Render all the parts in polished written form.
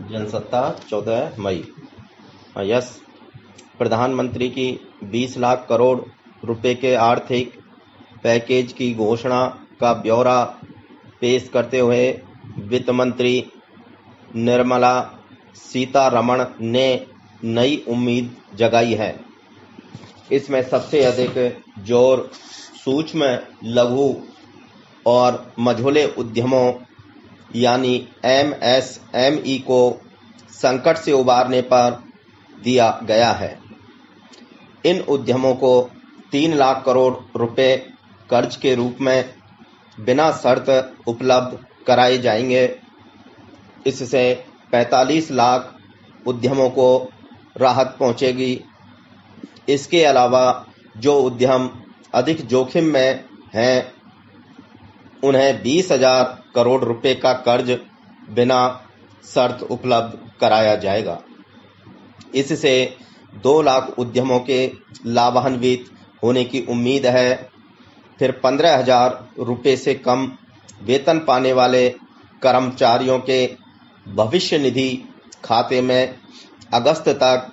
जनसत्ता 14 मई। Yes, प्रधानमंत्री की 20 लाख करोड़ रुपए के आर्थिक पैकेज की घोषणा का ब्यौरा पेश करते हुए वित्त मंत्री निर्मला सीतारमण ने नई उम्मीद जगाई है। इसमें सबसे अधिक जोर सूक्ष्म, लघु और मझोले उद्यमों यानी एमएसएमई को संकट से उबारने पर दिया गया है। इन उद्यमों को 3 लाख करोड़ रुपए कर्ज के रूप में बिना शर्त उपलब्ध कराए जाएंगे। इससे 45 लाख उद्यमों को राहत पहुंचेगी। इसके अलावा जो उद्यम अधिक जोखिम में हैं, उन्हें 20,000 करोड़ रुपए का कर्ज बिना शर्त उपलब्ध कराया जाएगा। इससे 2 लाख उद्यमों के लाभान्वित होने की उम्मीद है। फिर 15,000 रुपए से कम वेतन पाने वाले कर्मचारियों के भविष्य निधि खाते में अगस्त तक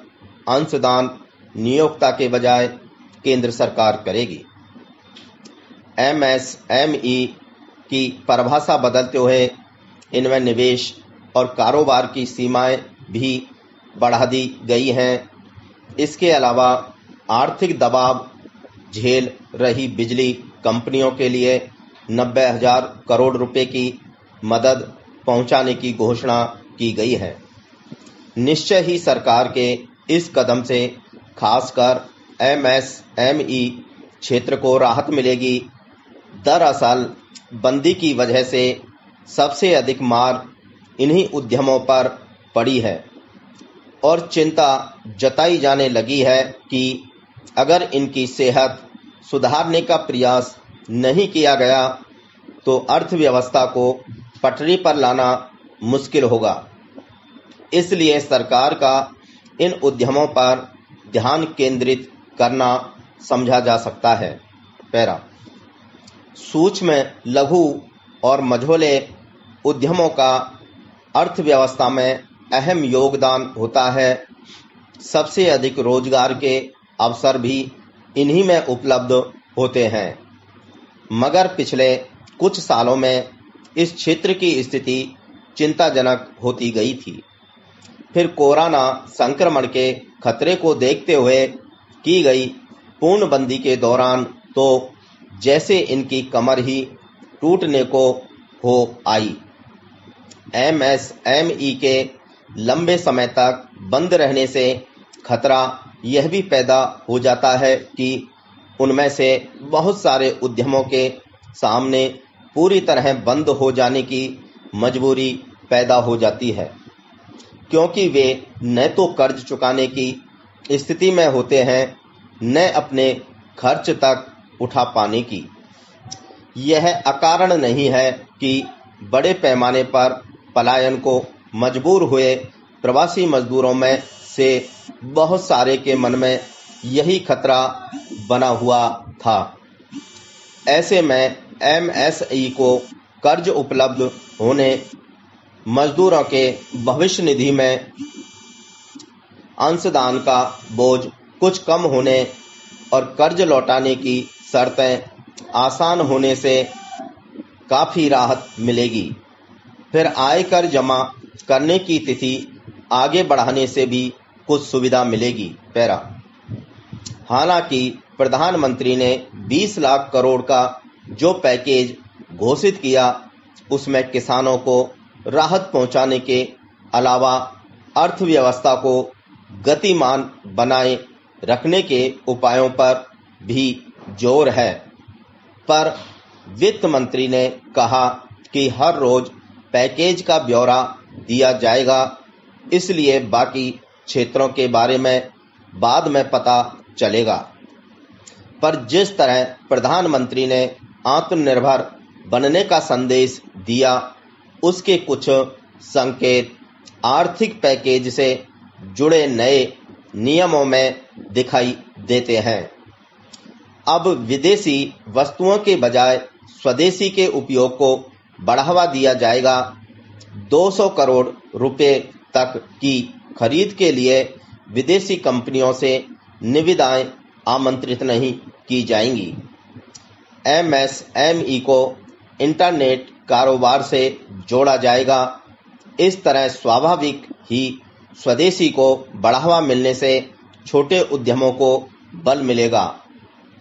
अंशदान नियोक्ता के बजाय केंद्र सरकार करेगी। एमएसएमई की परिभाषा बदलते हुए इनमें निवेश और कारोबार की सीमाएं भी बढ़ा दी गई हैं। इसके अलावा आर्थिक दबाव झेल रही बिजली कंपनियों के लिए 90,000 करोड़ रुपए की मदद पहुंचाने की घोषणा की गई है। निश्चय ही सरकार के इस कदम से खासकर एमएसएमई क्षेत्र को राहत मिलेगी। दरअसल बंदी की वजह से सबसे अधिक मार इन्हीं उद्यमों पर पड़ी है और चिंता जताई जाने लगी है कि अगर इनकी सेहत सुधारने का प्रयास नहीं किया गया तो अर्थव्यवस्था को पटरी पर लाना मुश्किल होगा। इसलिए सरकार का इन उद्यमों पर ध्यान केंद्रित करना समझा जा सकता है। पैरा सूक्ष्म, लघु और मझोले उद्यमों का अर्थव्यवस्था में अहम योगदान होता है। सबसे अधिक रोजगार के अवसर भी इन्हीं में उपलब्ध होते हैं। मगर पिछले कुछ सालों में इस क्षेत्र की स्थिति चिंताजनक होती गई थी। फिर कोरोना संक्रमण के खतरे को देखते हुए की गई पूर्णबंदी के दौरान तो जैसे इनकी कमर ही टूटने को हो आई। एमएसएमई के लंबे समय तक बंद रहने से खतरा यह भी पैदा हो जाता है कि उनमें से बहुत सारे उद्यमों के सामने पूरी तरह बंद हो जाने की मजबूरी पैदा हो जाती है, क्योंकि वे न तो कर्ज चुकाने की स्थिति में होते हैं, न अपने खर्च तक उठा पाने की। यह अकारण नहीं है कि बड़े पैमाने पर पलायन को मजबूर हुए प्रवासी मजदूरों में से बहुत सारे के मन में यही खतरा बना हुआ था। ऐसे में एमएसई को कर्ज उपलब्ध होने, मजदूरों के भविष्य निधि में अंशदान का बोझ कुछ कम होने और कर्ज लौटाने की शर्तें आसान होने से काफी राहत मिलेगी। फिर आयकर जमा करने की तिथि आगे बढ़ाने से भी कुछ सुविधा मिलेगी। पैरा हालांकि प्रधानमंत्री ने 20 लाख करोड़ का जो पैकेज घोषित किया, उसमें किसानों को राहत पहुंचाने के अलावा अर्थव्यवस्था को गतिमान बनाए रखने के उपायों पर भी जोर है। पर वित्त मंत्री ने कहा कि हर रोज पैकेज का ब्यौरा दिया जाएगा, इसलिए बाकी क्षेत्रों के बारे में बाद में पता चलेगा। पर जिस तरह प्रधानमंत्री ने आत्मनिर्भर बनने का संदेश दिया, उसके कुछ संकेत आर्थिक पैकेज से जुड़े नए नियमों में दिखाई देते हैं। अब विदेशी वस्तुओं के बजाय स्वदेशी के उपयोग को बढ़ावा दिया जाएगा। 200 करोड़ रुपए तक की खरीद के लिए विदेशी कंपनियों से निविदाएं आमंत्रित नहीं की जाएंगी। एमएसएमई को इंटरनेट कारोबार से जोड़ा जाएगा। इस तरह स्वाभाविक ही स्वदेशी को बढ़ावा मिलने से छोटे उद्यमों को बल मिलेगा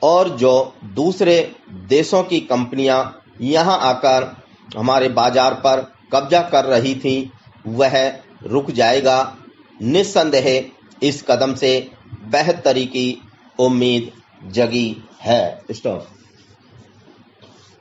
और जो दूसरे देशों की कंपनियां यहां आकर हमारे बाजार पर कब्जा कर रही थी वह रुक जाएगा। निस्संदेह इस कदम से बेहतरी की उम्मीद जगी है। स्टॉप।